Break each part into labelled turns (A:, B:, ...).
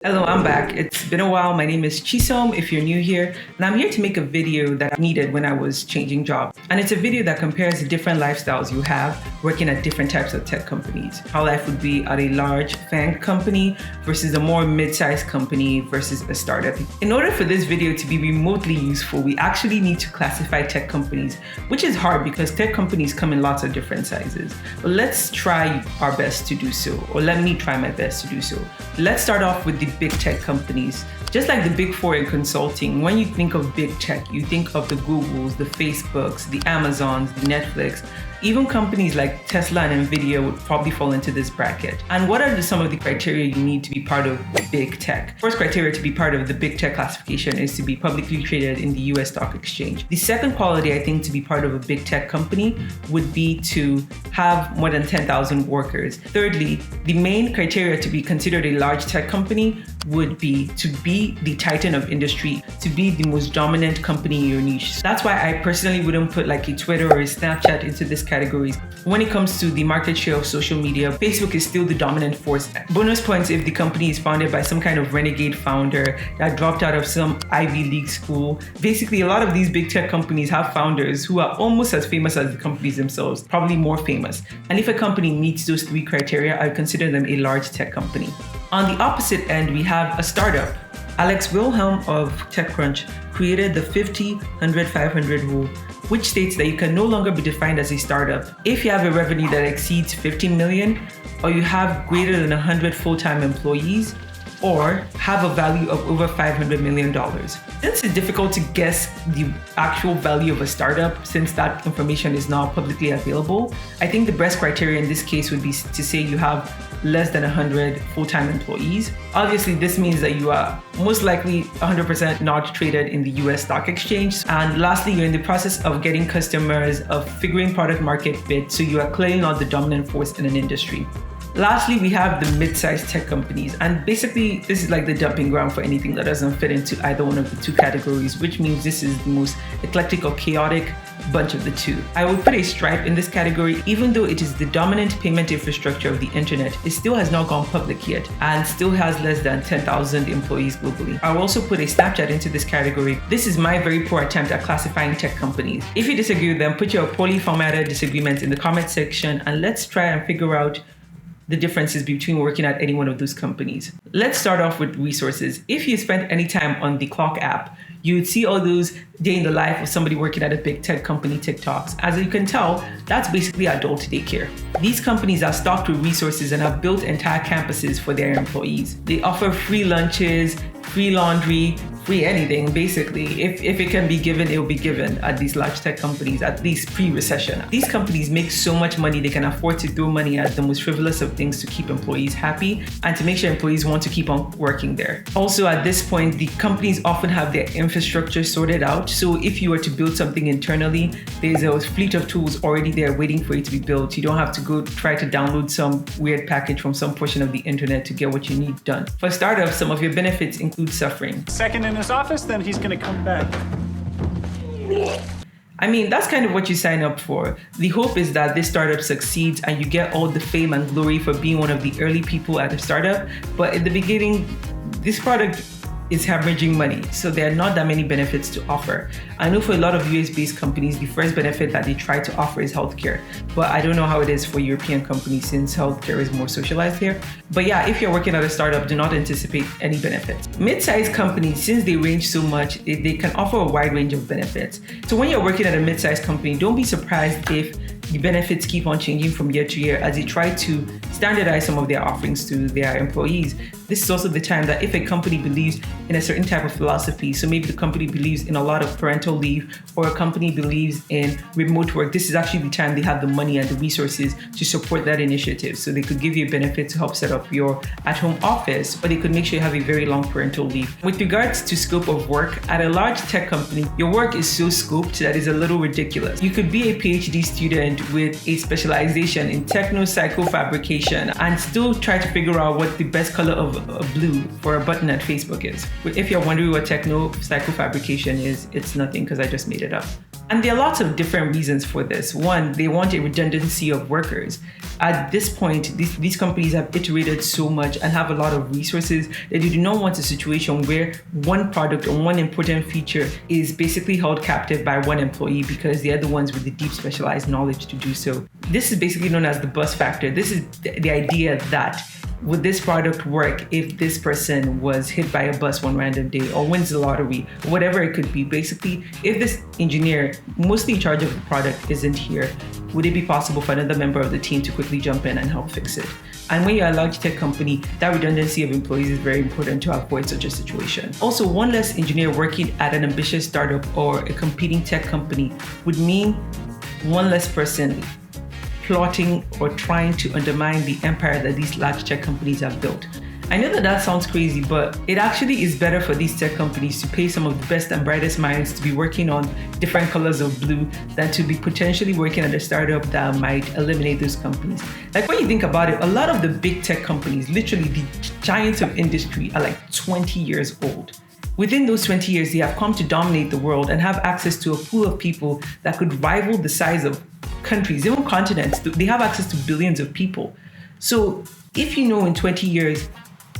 A: Hello, I'm back. It's been a while. My name is Chisom if you're new here, and I'm here to make a video that I needed when I was changing jobs. And it's a video that compares the different lifestyles you have working at different types of tech companies. How life would be at a large FAANG company versus a more mid-sized company versus a startup. In order for this video to be remotely useful, we actually need to classify tech companies, which is hard because tech companies come in lots of different sizes. But let's try our best to do so, or let me try my best to do so. Let's start off with the big tech companies. Just like the big four in consulting, when you think of big tech, you think of the Googles, the Facebooks, the Amazons, the Netflix. Even companies like Tesla and Nvidia would probably fall into this bracket. And what are some of the criteria you need to be part of big tech? First criteria to be part of the big tech classification is to be publicly traded in the US stock exchange. The second quality I think to be part of a big tech company would be to have more than 10,000 workers. Thirdly, the main criteria to be considered a large tech company would be to be the titan of industry, to be the most dominant company in your niche. That's why I personally wouldn't put like a Twitter or a Snapchat into this categories. When it comes to the market share of social media, Facebook is still the dominant force. Bonus points if the company is founded by some kind of renegade founder that dropped out of some Ivy League school. Basically, a lot of these big tech companies have founders who are almost as famous as the companies themselves, probably more famous. And if a company meets those three criteria, I consider them a large tech company. On the opposite end, we have a startup. Alex Wilhelm of TechCrunch created the 50, 100, 500 rule, which states that you can no longer be defined as a startup if you have a revenue that exceeds 15 million, or you have greater than 100 full-time employees, or have a value of over $500 million. Since it's difficult to guess the actual value of a startup, since that information is now publicly available, I think the best criteria in this case would be to say you have less than 100 full-time employees. Obviously, this means that you are most likely 100% not traded in the US stock exchange. And lastly, you're in the process of getting customers, of figuring product market fit, so you are clearly not the dominant force in an industry. Lastly, we have the mid-sized tech companies, and basically this is like the dumping ground for anything that doesn't fit into either one of the two categories, which means this is the most eclectic or chaotic bunch of the two. I would put a Stripe in this category. Even though it is the dominant payment infrastructure of the internet, it still has not gone public yet and still has less than 10,000 employees globally. I'll also put a Snapchat into this category. This is my very poor attempt at classifying tech companies. If you disagree with them, put your poorly formatted disagreements in the comment section and let's try and figure out the differences between working at any one of those companies. Let's start off with resources. If you spent any time on the Clock app, you would see all those day in the life of somebody working at a big tech company TikToks. As you can tell, that's basically adult daycare. These companies are stocked with resources and have built entire campuses for their employees. They offer free lunches, free laundry, free anything, basically. If it can be given, it will be given at these large tech companies, at least pre-recession. These companies make so much money, they can afford to throw money at the most frivolous of things to keep employees happy and to make sure employees want to keep on working there. Also, at this point, the companies often have their infrastructure sorted out. So if you were to build something internally, there's a fleet of tools already there waiting for it to be built. You don't have to go try to download some weird package from some portion of the internet to get what you need done. For startups, some of your benefits include suffering.
B: Second in his office, then he's going to come back.
A: I mean, that's kind of what you sign up for. The hope is that this startup succeeds and you get all the fame and glory for being one of the early people at a startup. But in the beginning, this product is hemorrhaging money, so there are not that many benefits to offer. I know for a lot of US-based companies, the first benefit that they try to offer is healthcare, but I don't know how it is for European companies since healthcare is more socialized here. But yeah, if you're working at a startup, do not anticipate any benefits. Mid-sized companies, since they range so much, they can offer a wide range of benefits. So when you're working at a mid-sized company, don't be surprised if the benefits keep on changing from year to year as they try to standardize some of their offerings to their employees. This is also the time that if a company believes in a certain type of philosophy, so maybe the company believes in a lot of parental leave, or a company believes in remote work, this is actually the time they have the money and the resources to support that initiative. So they could give you a benefit to help set up your at-home office, or they could make sure you have a very long parental leave. With regards to scope of work, at a large tech company, your work is so scoped that it's a little ridiculous. You could be a PhD student with a specialization in techno-psycho-fabrication and still try to figure out what the best color of blue for a button at Facebook is. If you're wondering what techno-psycho-fabrication is, it's nothing because I just made it up. And there are lots of different reasons for this. One, they want a redundancy of workers. At this point, these companies have iterated so much and have a lot of resources that they do not want a situation where one product or one important feature is basically held captive by one employee because they're the ones with the deep specialized knowledge to do so. This is basically known as the bus factor. This is the idea that would this product work if this person was hit by a bus one random day or wins the lottery, whatever it could be. Basically, if this engineer, mostly in charge of the product, isn't here, would it be possible for another member of the team to quickly jump in and help fix it? And when you're a large tech company, that redundancy of employees is very important to avoid such a situation. Also, one less engineer working at an ambitious startup or a competing tech company would mean one less person plotting or trying to undermine the empire that these large tech companies have built. I know that sounds crazy, but it actually is better for these tech companies to pay some of the best and brightest minds to be working on different colors of blue than to be potentially working at a startup that might eliminate those companies. Like when you think about it, a lot of the big tech companies, literally the giants of industry, are like 20 years old. Within those 20 years, they have come to dominate the world and have access to a pool of people that could rival the size of countries, even continents. They have access to billions of people. So if you know in 20 years,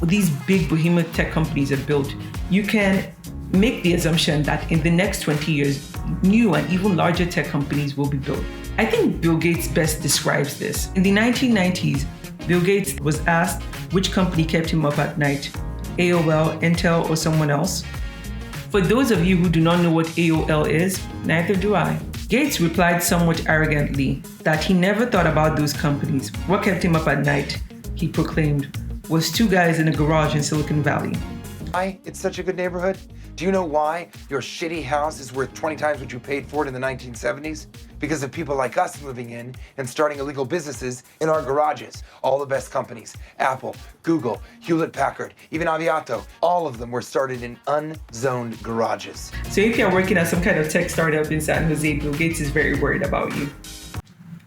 A: these big behemoth tech companies are built, you can make the assumption that in the next 20 years, new and even larger tech companies will be built. I think Bill Gates best describes this. In the 1990s, Bill Gates was asked which company kept him up at night, AOL, Intel, or someone else. For those of you who do not know what AOL is, neither do I. Gates replied somewhat arrogantly that he never thought about those companies. What kept him up at night, he proclaimed, was two guys in a garage in Silicon Valley.
C: Why it's such a good neighborhood? Do you know why your shitty house is worth 20 times what you paid for it in the 1970s? Because of people like us living in and starting illegal businesses in our garages. All the best companies, Apple, Google, Hewlett-Packard, even Aviato, all of them were started in unzoned garages.
A: So if you're working at some kind of tech startup in San Jose, Bill Gates is very worried about you.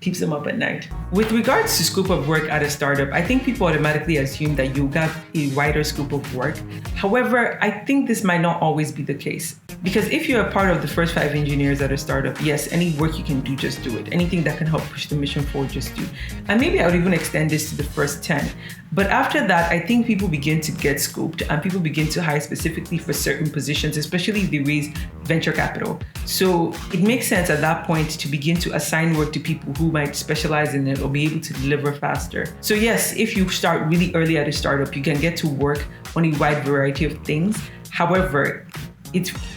A: Keeps them up at night. With regards to scope of work at a startup, I think people automatically assume that you got a wider scope of work. However, I think this might not always be the case. Because if you're a part of the first 5 engineers at a startup, yes, any work you can do, just do it. Anything that can help push the mission forward, just do. And maybe I would even extend this to the first 10. But after that, I think people begin to get scoped and people begin to hire specifically for certain positions, especially if they raise venture capital. So it makes sense at that point to begin to assign work to people who might specialize in it or be able to deliver faster. So yes, if you start really early at a startup, you can get to work on a wide variety of things. However,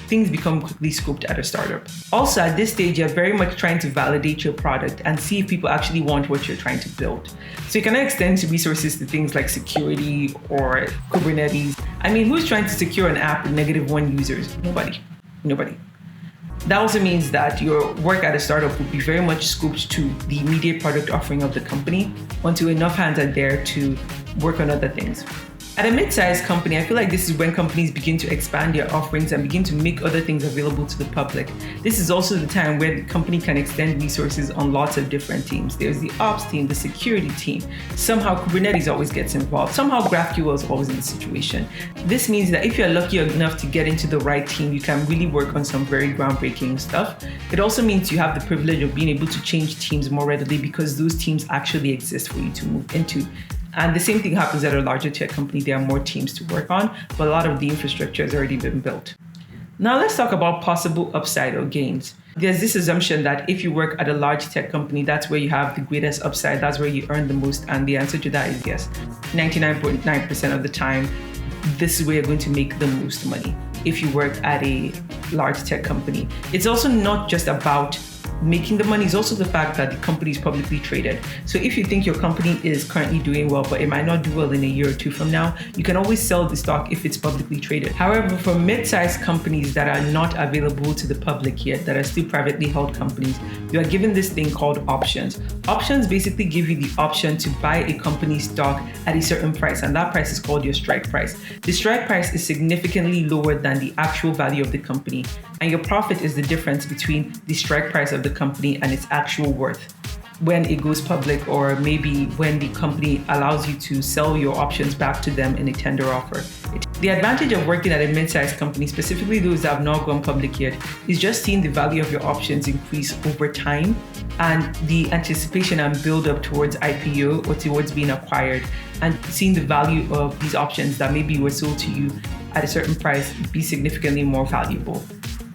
A: things become quickly scoped at a startup. Also, at this stage, you're very much trying to validate your product and see if people actually want what you're trying to build. So you cannot extend resources to things like security or Kubernetes. I mean, who's trying to secure an app with -1 users? Nobody. That also means that your work at a startup will be very much scoped to the immediate product offering of the company until enough hands are there to work on other things. At a mid-sized company, I feel like this is when companies begin to expand their offerings and begin to make other things available to the public. This is also the time where the company can extend resources on lots of different teams. There's the ops team, the security team. Somehow Kubernetes always gets involved. Somehow GraphQL is always in the situation. This means that if you're lucky enough to get into the right team, you can really work on some very groundbreaking stuff. It also means you have the privilege of being able to change teams more readily because those teams actually exist for you to move into. And the same thing happens at a larger tech company. There are more teams to work on, but a lot of the infrastructure has already been built. Now let's talk about possible upside or gains. There's this assumption that if you work at a large tech company, that's where you have the greatest upside, that's where you earn the most. And the answer to that is yes. 99.9% of the time, this is where you're going to make the most money if you work at a large tech company. It's also not just about making the money, is also the fact that the company is publicly traded. So if you think your company is currently doing well, but it might not do well in a year or two from now, you can always sell the stock if it's publicly traded. However, for mid-sized companies that are not available to the public yet, that are still privately held companies, you are given this thing called options. Options basically give you the option to buy a company's stock at a certain price, and that price is called your strike price. The strike price is significantly lower than the actual value of the company, and your profit is the difference between the strike price of the company and its actual worth. when it goes public, or maybe when the company allows you to sell your options back to them in a tender offer. The advantage of working at a mid-sized company, specifically those that have not gone public yet, is just seeing the value of your options increase over time and the anticipation and build up towards IPO or towards being acquired, and seeing the value of these options that maybe were sold to you at a certain price be significantly more valuable.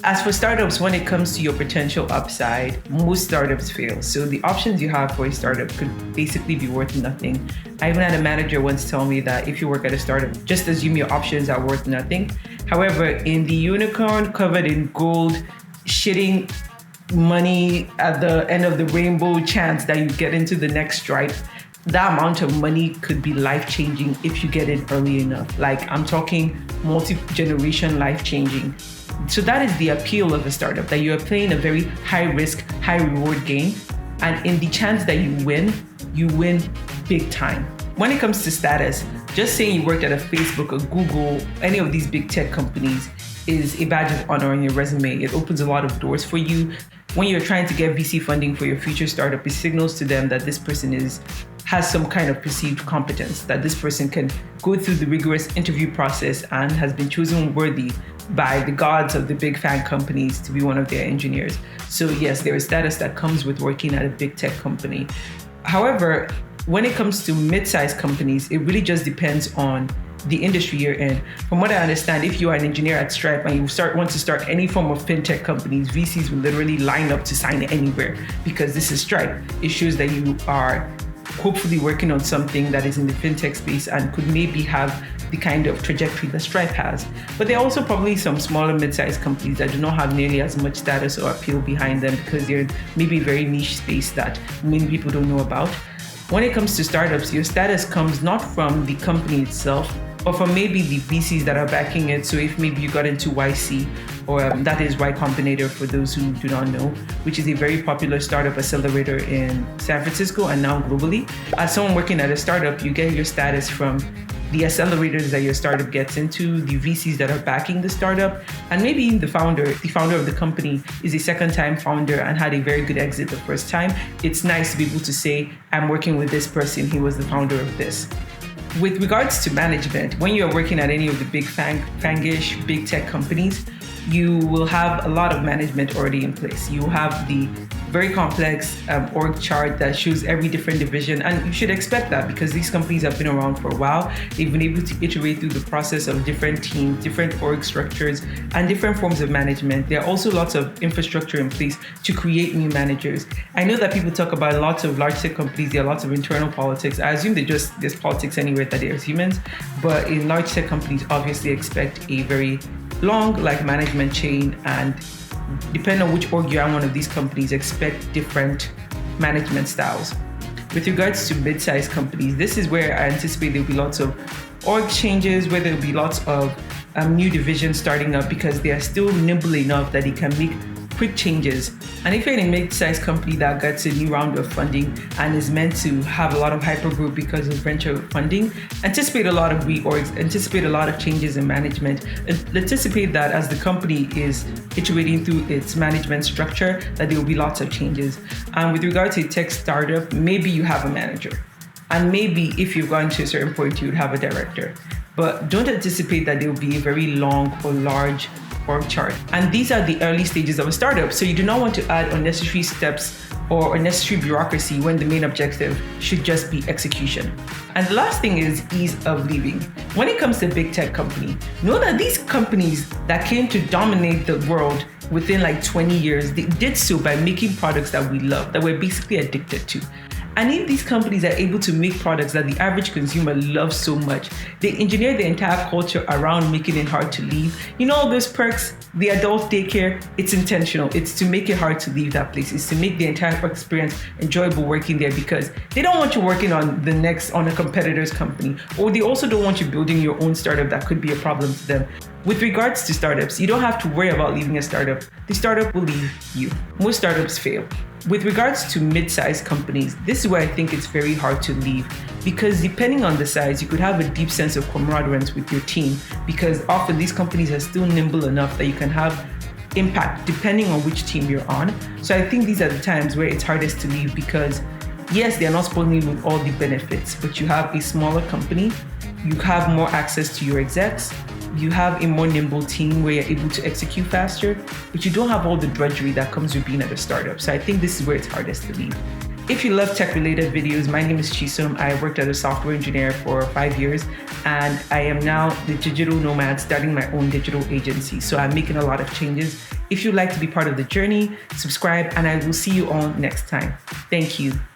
A: As for startups, when it comes to your potential upside, most startups fail. So the options you have for a startup could basically be worth nothing. I even had a manager once tell me that if you work at a startup, just assume your options are worth nothing. However, in the unicorn covered in gold, shitting money at the end of the rainbow chance that you get into the next Stripe, that amount of money could be life-changing if you get in early enough. Like, I'm talking multi-generation life-changing. So that is the appeal of a startup, that you are playing a very high-risk, high-reward game. And in the chance that you win big time. When it comes to status, just saying you worked at a Facebook or Google, any of these big tech companies, is a badge of honor on your resume. It opens a lot of doors for you. When you're trying to get VC funding for your future startup, it signals to them that this person has some kind of perceived competence, that this person can go through the rigorous interview process and has been chosen worthy by the gods of the big FAANG companies to be one of their engineers. So yes, there is status that comes with working at a big tech company. However, when it comes to mid-sized companies, it really just depends on the industry you're in. From what I understand, if you are an engineer at Stripe and you want to start any form of fintech companies, VCs will literally line up to sign anywhere because this is Stripe. It shows that you are hopefully working on something that is in the fintech space and could maybe have the kind of trajectory that Stripe has. But there are also probably some smaller mid-sized companies that do not have nearly as much status or appeal behind them because they're maybe a very niche space that many people don't know about. When it comes to startups, your status comes not from the company itself, or from maybe the VCs that are backing it. So if maybe you got into YC, or that is Y Combinator for those who do not know, which is a very popular startup accelerator in San Francisco and now globally. As someone working at a startup, you get your status from the accelerators that your startup gets into, the VCs that are backing the startup, and maybe even the founder of the company is a second-time founder and had a very good exit the first time. It's nice to be able to say, I'm working with this person, he was the founder of this. With regards to management, when you're working at any of the big FAANG-ish, big tech companies, you will have a lot of management already in place. You have the very complex org chart that shows every different division, and you should expect that because these companies have been around for a while. They've been able to iterate through the process of different teams, different org structures, and different forms of management. There are also lots of infrastructure in place to create new managers. I know that people talk about lots of large tech companies, there are lots of internal politics. I assume there's politics anywhere that there's humans, but in large tech companies, obviously expect a very long management chain, and depending on which org you are in one of these companies, expect different management styles. With regards to mid-sized companies, this is where I anticipate there'll be lots of org changes, where there'll be lots of new divisions starting up because they are still nimble enough that they can make quick changes. And if you're in a mid-sized company that gets a new round of funding and is meant to have a lot of hypergrowth because of venture funding, anticipate a lot of reorgs, anticipate a lot of changes in management, and anticipate that as the company is iterating through its management structure, that there will be lots of changes. And with regard to a tech startup, maybe you have a manager. And maybe if you've gotten to a certain point, you would have a director. But don't anticipate that there will be a very long or large org chart. And these are the early stages of a startup. So you do not want to add unnecessary steps or unnecessary bureaucracy when the main objective should just be execution. And the last thing is ease of leaving. When it comes to big tech company, know that these companies that came to dominate the world within 20 years, they did so by making products that we love, that we're basically addicted to. And if these companies are able to make products that the average consumer loves so much, they engineer the entire culture around making it hard to leave. You know all those perks, the adult daycare, it's intentional. It's to make it hard to leave that place. It's to make the entire experience enjoyable working there because they don't want you working on a competitor's company, or they also don't want you building your own startup that could be a problem to them. With regards to startups, you don't have to worry about leaving a startup. The startup will leave you. Most startups fail. With regards to mid-sized companies, this is where I think it's very hard to leave because depending on the size, you could have a deep sense of camaraderie with your team because often these companies are still nimble enough that you can have impact depending on which team you're on. So I think these are the times where it's hardest to leave because yes, they're not spoiling you with all the benefits, but you have a smaller company, you have more access to your execs, you have a more nimble team where you're able to execute faster, but you don't have all the drudgery that comes with being at a startup. So I think this is where it's hardest to leave. If you love tech-related videos, my name is Chisom. I worked as a software engineer for 5 years, and I am now the digital nomad starting my own digital agency. So I'm making a lot of changes. If you'd like to be part of the journey, subscribe, and I will see you all next time. Thank you.